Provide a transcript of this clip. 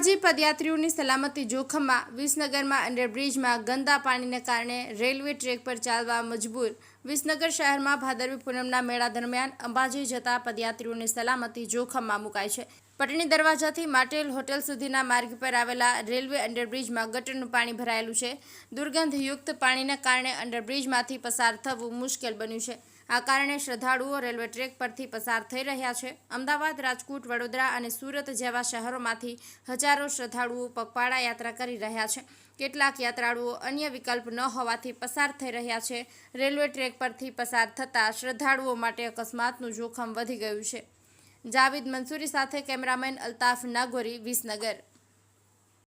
અંબાજી પદયાત્રીઓની સલામતી જોખમમાં વિસનગરમાં અંડરબ્રિજમાં ગંદા પાણીને કારણે રેલવે ટ્રેક પર ચાલવા મજબૂર। વિસનગર શહેરમાં ભાદરવી પૂનમના મેળા દરમિયાન અંબાજી જતા પદયાત્રીઓની સલામતી જોખમમાં મુકાઈ છે। પટણી દરવાજાથી માટેલ હોટેલ સુધીના માર્ગ પર આવેલા રેલવે અંડરબ્રિજમાં ગટરનું પાણી ભરાયેલું છે। દુર્ગંધયુક્ત પાણીને કારણે અંડરબ્રિજમાંથી પસાર થવું મુશ્કેલ બન્યું છે। આ કારણે શ્રદ્ધાળુઓ રેલવે ટ્રેક પરથી પસાર થઈ રહ્યા છે। અમદાવાદ, રાજકોટ, વડોદરા અને સુરત જેવા શહેરોમાંથી હજારો શ્રદ્ધાળુઓ પગપાળા યાત્રા કરી રહ્યા છે। કેટલાક યાત્રાળુઓ અન્ય વિકલ્પ ન હોવાથી પસાર થઈ રહ્યા છે। રેલવે ટ્રેક પરથી પસાર થતા શ્રદ્ધાળુઓ માટે અકસ્માતનું જોખમ વધી ગયું છે। જાવેદ મંસૂરી સાથે કેમેરામેન અલ્તાફ નાગોરી, વિસનગર।